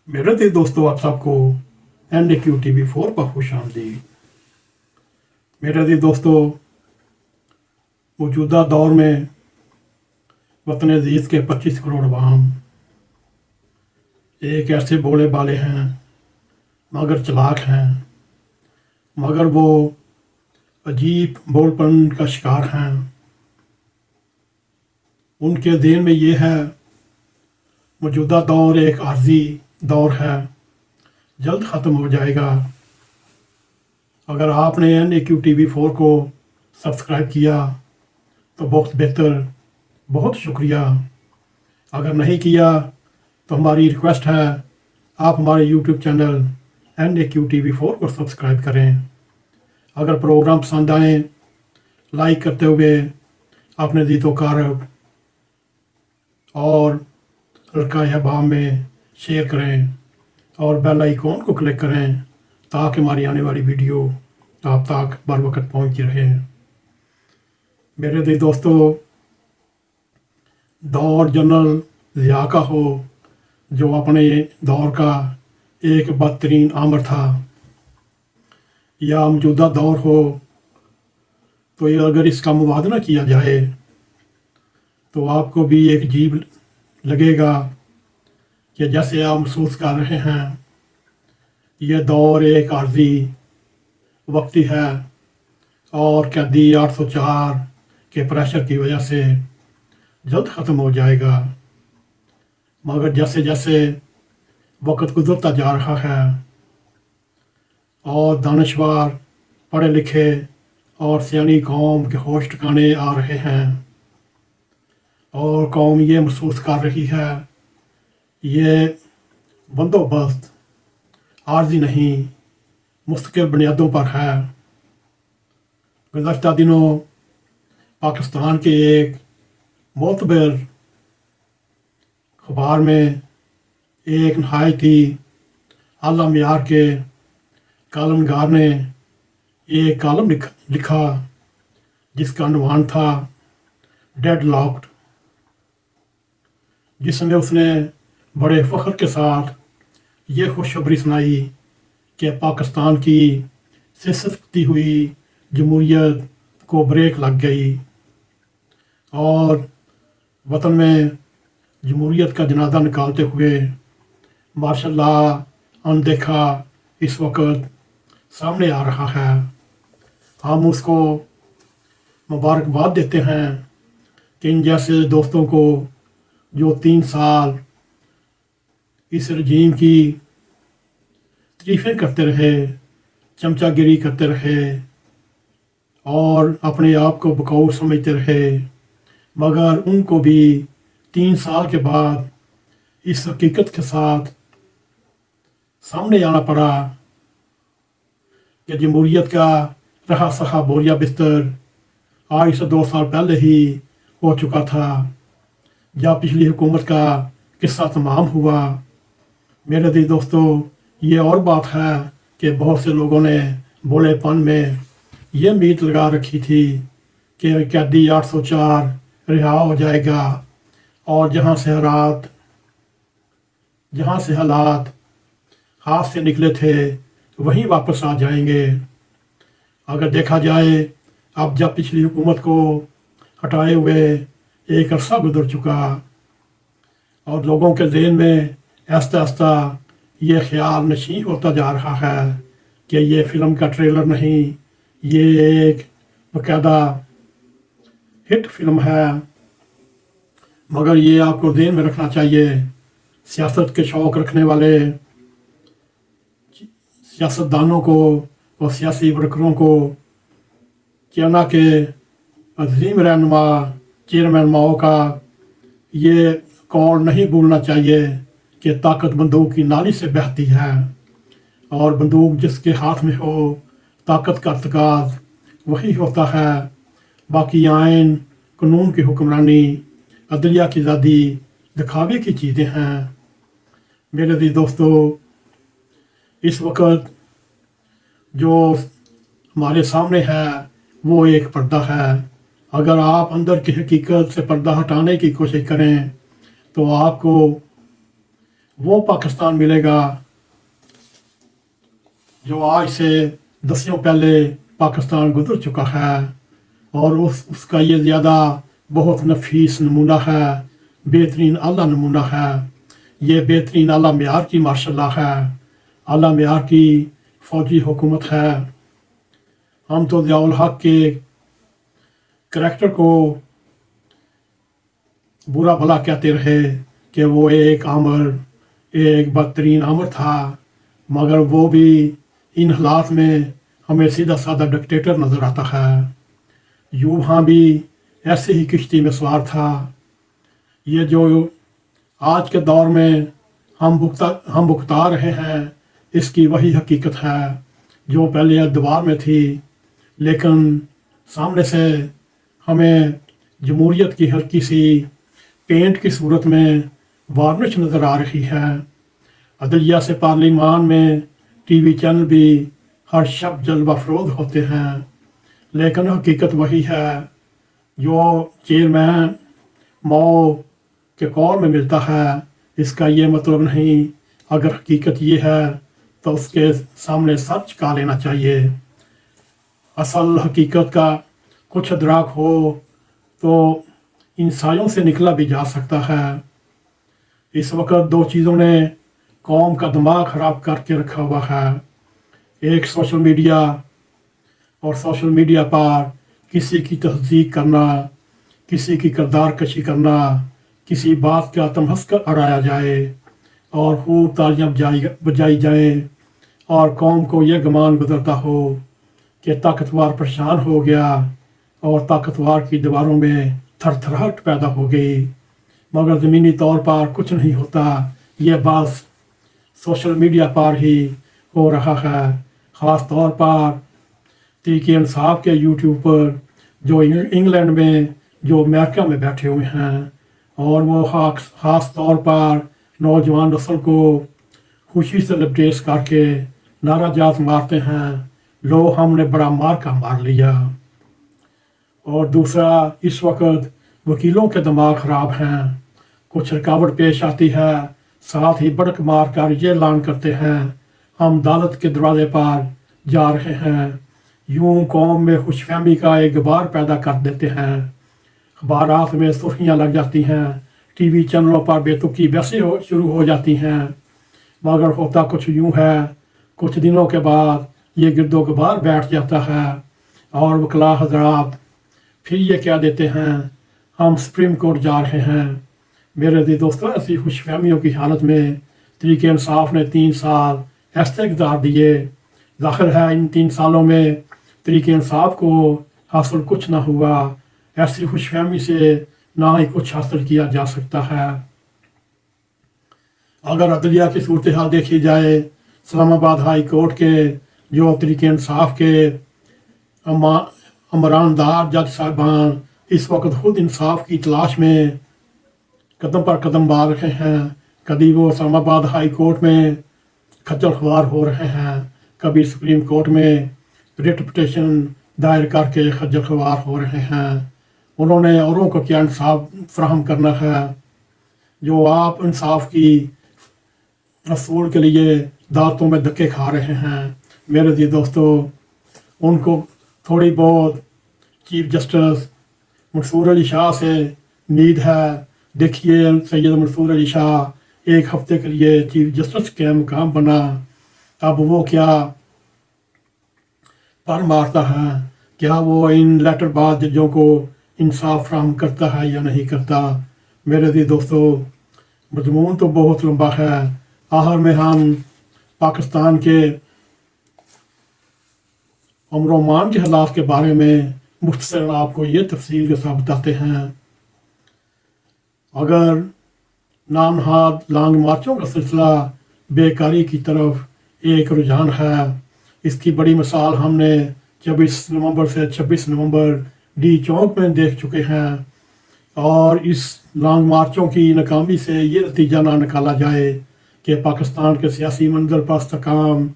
मेरे थे दोस्तों आप सबको NAQ TV4 पर खुश आमदीद। मेरे थे दोस्तों मौजूदा दौर में वतन अजीज़ के 25 करोड़ अवाम एक ऐसे भोले भाले हैं मगर चालाक हैं, मगर वो अजीब बोलपन का शिकार हैं। उनके ज़हन में ये है मौजूदा दौर एक आर्जी दौर है, जल्द ख़त्म हो जाएगा। अगर आपने NAQ TV4 को सब्सक्राइब किया तो बहुत बेहतर, बहुत शुक्रिया। अगर नहीं किया तो हमारी रिक्वेस्ट है आप हमारे YouTube चैनल NAQ TV4 को सब्सक्राइब करें। अगर प्रोग्राम पसंद आए लाइक करते हुए अपने दीदो कारब और हल्का या बाम में शेयर करें और बेल आइकॉन को क्लिक करें ताकि हमारी आने वाली वीडियो आप तक बर वक्त पहुँचती रहे। मेरे दोस्तों, दौर जनरल ज़िया का हो जो अपने दौर का एक बदतरीन आमर था, या मौजूदा दौर हो तो ये अगर इसका मुवादना किया जाए तो आपको भी एक अजीब लगेगा कि जैसे आप महसूस कर रहे हैं ये दौर एक आर्जी वक्ती है और कैदी 804 के प्रेशर की वजह से जल्द ख़त्म हो जाएगा। मगर जैसे जैसे वक्त गुजरता जा रहा है और दानश्वर पढ़े लिखे और सियानी कौम के होश ठिकाने आ रहे हैं और कौम ये महसूस कर रही है ये बंदोबस्त आर्जी नहीं मुस्तकिल बुनियादों पर है। गुज़श्ता दिनों पाकिस्तान के एक मोतबर अखबार में एक नहायत ही आला मियार के कालमगार ने एक कालम लिखा जिसका अनुमान था डेड लॉक्ड, जिसमें उसने बड़े फ़ख्र के साथ ये खुशखबरी सुनाई कि पाकिस्तान की सिसकती हुई जमहूरियत को ब्रेक लग गई और वतन में जमहूरियत का जनाजा निकालते हुए मार्शल लॉ अनदेखा इस वक्त सामने आ रहा है। हम उसको मुबारकबाद देते हैं कि इन जैसे दोस्तों को जो 3 साल इस रजीम की तारीफ़ें करते रहे, चमचागिरी करते रहे और अपने आप को बकौल समझते रहे, मगर उनको भी 3 साल के बाद इस हकीकत के साथ सामने आना पड़ा कि जमहूरियत का रहा सहा बोरिया बिस्तर आज से 2 साल पहले ही हो चुका था जब पिछली हुकूमत का किस्सा तमाम हुआ। मेरे दिल दोस्तों, ये और बात है कि बहुत से लोगों ने भोलेपन में ये उम्मीद लगा रखी थी कि कैदी 804 रिहा हो जाएगा और जहाँ से हालात हाथ से निकले थे वहीं वापस आ जाएंगे। अगर देखा जाए अब जब पिछली हुकूमत को हटाए हुए एक अरसा गुजर चुका और लोगों के ज़हन में आहिस्ता आहिस्ता ये ख्याल नशीं होता जा रहा है कि ये फ़िल्म का ट्रेलर नहीं, ये एक बाकायदा हिट फिल्म है। मगर ये आपको ज़हन में रखना चाहिए, सियासत के शौक़ रखने वाले सियासतदानों को और सियासी वर्करों को चाइना के अजीम रहनुमा चेयरमैन माओ का ये कॉल नहीं भूलना चाहिए कि ताकत बंदूक की नाली से बहती है और बंदूक जिसके हाथ में हो ताकत का अर्तकाज वही होता है। बाकी आइन कानून की हुक्मरानी अदलिया की आज़ादी दिखावे की चीज़ें हैं। मेरे दी दोस्तों, इस वक्त जो हमारे सामने है वो एक पर्दा है। अगर आप अंदर की हकीकत से पर्दा हटाने की कोशिश करें तो आपको وہ پاکستان ملے گا جو آج سے دسیوں پہلے پاکستان گزر چکا ہے، اور اس کا یہ زیادہ بہت نفیس نمونہ ہے، بہترین اعلیٰ نمونہ ہے۔ یہ بہترین اعلیٰ معیار کی مارشل لا ہے، اعلیٰ معیار کی فوجی حکومت ہے۔ ہم تو ضیاء الحق کے کریکٹر کو برا بھلا کہتے رہے کہ وہ ایک آمر، ایک بدترین آمر تھا، مگر وہ بھی ان حالات میں ہمیں سیدھا سادہ ڈکٹیٹر نظر آتا ہے۔ یوں ہاں بھی ایسے ہی کشتی میں سوار تھا۔ یہ جو آج کے دور میں ہم بکتا رہے ہیں، اس کی وہی حقیقت ہے جو پہلے ادوار میں تھی، لیکن سامنے سے ہمیں جمہوریت کی ہلکی سی پینٹ کی صورت میں وارنش نظر آ رہی ہے۔ عدلیہ سے پارلیمان میں ٹی وی چینل بھی ہر شب جلوہ افروز ہوتے ہیں، لیکن حقیقت وہی ہے جو چیئرمین ماؤ کے کال میں ملتا ہے۔ اس کا یہ مطلب نہیں، اگر حقیقت یہ ہے تو اس کے سامنے سر جھکا لینا چاہیے۔ اصل حقیقت کا کچھ ادراک ہو تو ان سایوں سے نکلا بھی جا سکتا ہے۔ اس وقت دو چیزوں نے قوم کا دماغ خراب کر کے رکھا ہوا ہے، ایک سوشل میڈیا، اور سوشل میڈیا پر کسی کی تصدیق کرنا، کسی کی کردار کشی کرنا، کسی بات کا تمحص کر اڑایا جائے اور خوب تالیاں بجائی جائیں، اور قوم کو یہ گمان گزرتا ہو کہ طاقتور پریشان ہو گیا اور طاقتور کی دیواروں میں تھر تھراہٹ پیدا ہو گئی، مگر زمینی طور پر کچھ نہیں ہوتا۔ یہ بس سوشل میڈیا پر ہی ہو رہا ہے، خاص طور پر تحریک انصاف کے یوٹیوب پر، جو انگلینڈ میں، جو امریکہ میں بیٹھے ہوئے ہیں، اور وہ خاص طور پر نوجوان نسل کو خوشی سے لپیش کر کے نعرہ جات مارتے ہیں، لو ہم نے بڑا مارکا مار لیا۔ اور دوسرا، اس وقت وکیلوں کے دماغ خراب ہیں، کچھ رکاوٹ پیش آتی ہے، ساتھ ہی بڑک مار کر یہ اعلان کرتے ہیں ہم عدالت کے دروازے پر جا رہے ہیں۔ یوں قوم میں خوش فہمی کا ایک غبار پیدا کر دیتے ہیں، اخبارات میں سرخیاں لگ جاتی ہیں، ٹی وی چینلوں پر بے تکی بحثیں شروع ہو جاتی ہیں، مگر ہوتا کچھ یوں ہے، کچھ دنوں کے بعد یہ گرد و غبار بیٹھ جاتا ہے، اور وکلاء حضرات پھر یہ کہہ دیتے ہیں ہم سپریم کورٹ جا رہے ہیں۔ میرے عزیز دوستو، ایسی خوش فہمیوں کی حالت میں تحریک انصاف نے 3 سال ایسے گزار دیے۔ ظاہر ہے ان 3 سالوں میں تحریک انصاف کو حاصل کچھ نہ ہوا، ایسی خوش فہمی سے نہ ہی کچھ حاصل کیا جا سکتا ہے۔ اگر عدلیہ کی صورتحال دیکھی جائے، اسلام آباد ہائی کورٹ کے جو تحریک انصاف کے امران دار جج صاحبان اس وقت خود انصاف کی تلاش میں قدم پر قدم بار رہے ہیں، کبھی وہ اسلام آباد ہائی کورٹ میں کھجل خوار ہو رہے ہیں، کبھی سپریم کورٹ میں ریٹ پٹیشن دائر کر کے خجل خوار ہو رہے ہیں۔ انہوں نے اوروں کو کیا انصاف فراہم کرنا ہے، جو آپ انصاف کی اصول کے لیے عدالتوں میں دھکے کھا رہے ہیں۔ میرے عزیز دوستو، ان کو تھوڑی بہت چیف جسٹس منصور علی شاہ سے امید ہے۔ دیکھیے سید منصور علی شاہ 1 ہفتے کے لیے چیف جسٹس کے مقام بنا، اب وہ کیا پر مارتا ہے، کیا وہ ان لیٹر باز ججوں کو انصاف فراہم کرتا ہے یا نہیں کرتا۔ میرے عزیز دوستو، مضمون تو بہت لمبا ہے، آخر میں ہم پاکستان کے امن و امان کے حالات کے بارے میں مختصراً آپ کو یہ تفصیل کے ساتھ بتاتے ہیں۔ اگر نام نہاد لانگ مارچوں کا سلسلہ بیکاری کی طرف ایک رجحان ہے، اس کی بڑی مثال ہم نے 24 نومبر سے 26 نومبر ڈی چوک میں دیکھ چکے ہیں، اور اس لانگ مارچوں کی ناکامی سے یہ نتیجہ نہ نکالا جائے کہ پاکستان کے سیاسی منظر پر استحکام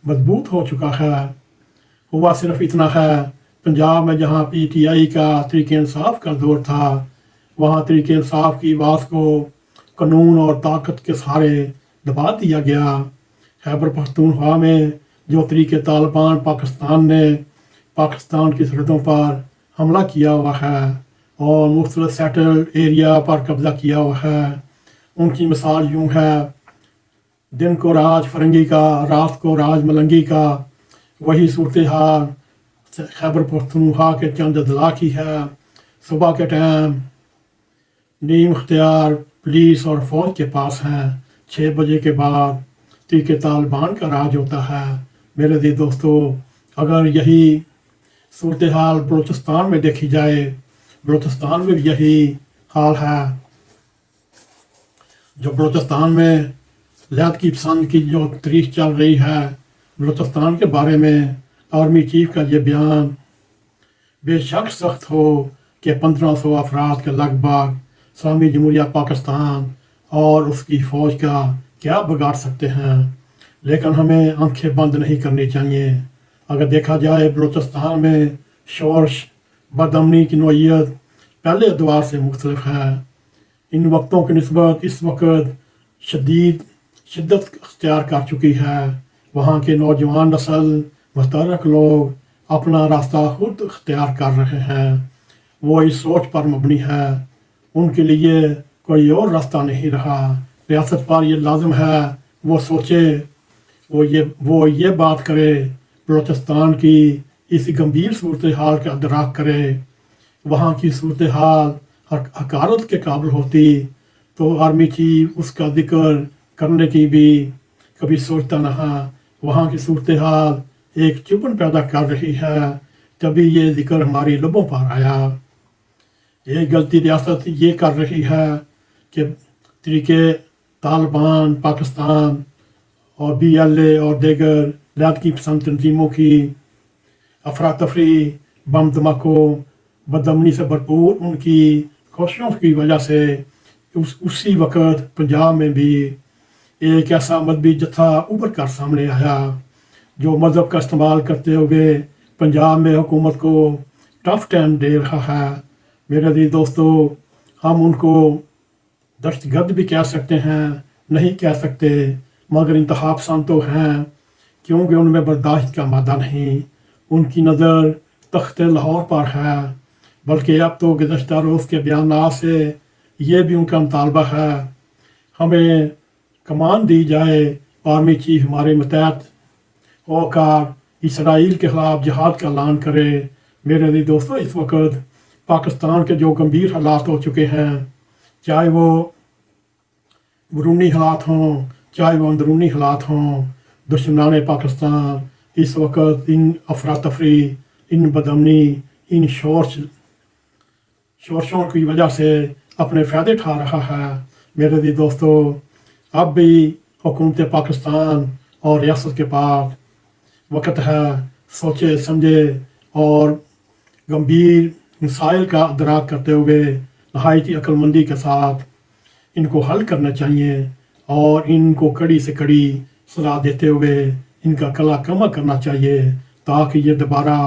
مضبوط ہو چکا ہے۔ ہوا صرف اتنا ہے، پنجاب میں جہاں پی ٹی آئی کا تحریک انصاف کا زور تھا، وہاں تحریک انصاف کی آواز کو قانون اور طاقت کے سہارے दबा दिया गया। खैबर पख्तूनख्वा में जो तरीके तालिबान पाकिस्तान ने पाकिस्तान की सरहदों पर हमला किया हुआ है और मुख्तलिफ सेटल्ड एरिया पर कब्ज़ा किया हुआ है, उनकी मिसाल यूँ है, दिन को राज फरंगी का, रात को राज मलंगी का। वही सूरत हाल खैबर पख्तूनख्वा के चंद अजला की है। सुबह के टाइम नीम इख्तियार पुलिस और फौज के पास हैं। 6 बजे के बाद तरीके तालिबान का राज होता है। मेरे अज़ीज़ दोस्तों, अगर यही सूरत हाल बलूचिस्तान में देखी जाए, बलूचिस्तान में भी यही हाल है। जो बलूचिस्तान में लैद की पसंद की जो तरीक चल रही है बलूचिस्तान के बारे में, आर्मी चीफ का ये बयान बेशक सख्त हो कि 1500 अफराद के लगभग इस्लामी जमहूरिया पाकिस्तान और उसकी फ़ौज का क्या बिगाड़ सकते हैं, लेकिन हमें आंखें बंद नहीं करनी चाहिए। अगर देखा जाए बलूचिस्तान में शोरश बदअमनी की नौइयत पहले अदवार से मुख्तलिफ है। इन वक्तों की निस्बत इस वक्त शिद्दत अख्तियार कर चुकी है। वहाँ के नौजवान नस्ल मुतहर्रिक लोग अपना रास्ता खुद अख्तियार कर रहे हैं। वो इस सोच पर मबनी है, उनके लिए कोई और रास्ता नहीं रहा। रियासत पर यह लाजम है वो सोचे, वो ये बात करे, बलूचिस्तान की इस गंभीर सूरत हाल का अदराक करे। वहाँ की सूरत हाल हकारत के काबिल होती तो आर्मी चीफ उसका जिक्र करने की भी कभी सोचता नहा। वहाँ की सूरत हाल एक चुभन पैदा कर रही है, तभी ये जिक्र हमारी लबों पर आया। ये गलती रियासत ये कर रही है कि तरीके तालिबान पाकिस्तान और BLA और दीगर लैद की पसंद तंजीमों की अफरा तफरी, बम धमाकों, बदअमनी से भरपूर उनकी कोशिशों की वजह से उसी वक्त पंजाब में भी एक ऐसा मजहबी जत्था उभर कर सामने आया जो मज़हब का इस्तेमाल करते हुए पंजाब में हुकूमत को टफ टाइम दे रहा है। मेरे अज़ीज़ दोस्तों, हम उनको दहशतगर्द भी कह सकते हैं, नहीं कह सकते, मगर इंतहा पसंद तो हैं, क्योंकि उनमें बर्दाश्त का मादा नहीं। उनकी नज़र तख्त लाहौर पर है, बल्कि अब तो गुज़श्ता रोज़ के बयानात से ये भी उनका मुतालबा है हमें कमान दी जाए, आर्मी चीफ हमारे मतहत होकर इसराइल के ख़िलाफ़ जिहाद का ऐलान करे। मेरे अज़ीज़ दोस्तों, इस वक्त पाकिस्तान के जो गंभीर हालात हो चुके हैं, चाहे वो बरूनी हालात हों, चाहे वो अंदरूनी हालात हों, दुश्मनान पाकिस्तान इस वक्त इन अफरा तफरी, इन बदअमनी, इन शोरशों की वजह से अपने फ़ायदे उठा रहा है। मेरे अज़ीज़ दोस्तों, अब भी हुकूमत पाकिस्तान और रियासत के पास वक्त है सोचे समझे और गंभीर मसाइल का अदराक करते हुए नहायती अक्लमंदी के साथ इनको हल करना चाहिए और इनको कड़ी से कड़ी सलाह देते हुए इनका कला कमा करना चाहिए, ताकि ये दोबारा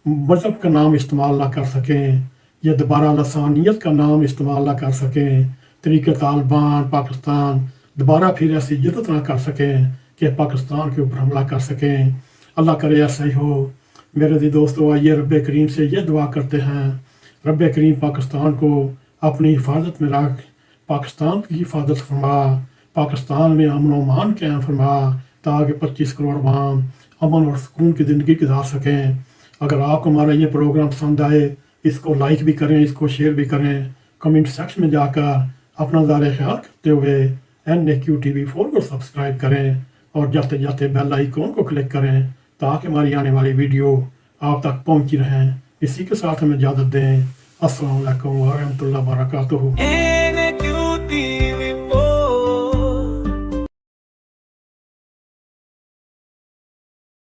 मज़हब का नाम इस्तेमाल ना कर सकें, ये दोबारा लसानियत का नाम इस्तेमाल ना कर सकें, तरीके तालिबान पाकिस्तान दोबारा फिर ऐसी जरूरत ना कर सकें कि पाकिस्तान के ऊपर हमला कर सकें। अल्लाह करे ऐसा ही हो। मेरे अज़ीज़ दोस्तों, आइए रब करीम से ये दुआ करते हैं, रब करीम पाकिस्तान को अपनी हिफाजत में रख, पाकिस्तान की हिफाजत फरमा, पाकिस्तान में अमन व अमान कायम फरमा, ताकि 25 करोड़ अवाम अमन और सुकून की ज़िंदगी गुजार सकें। अगर आपको हमारा ये प्रोग्राम पसंद आए, इसको लाइक भी करें, इसको शेयर भी करें, कमेंट सेक्शन में जाकर अपना ज़ारे ख्याल करते हुए NAQ TV4 को सब्सक्राइब करें और जाते जाते बेल आइकॉन को क्लिक करें, ताकि हमारी आने वाली वीडियो आप तक पहुंची रहें। इसी के साथ हमें इजाज़त दें। अस्सलाम वालेकुम व रहमतुल्लाहि व बरकातुहू।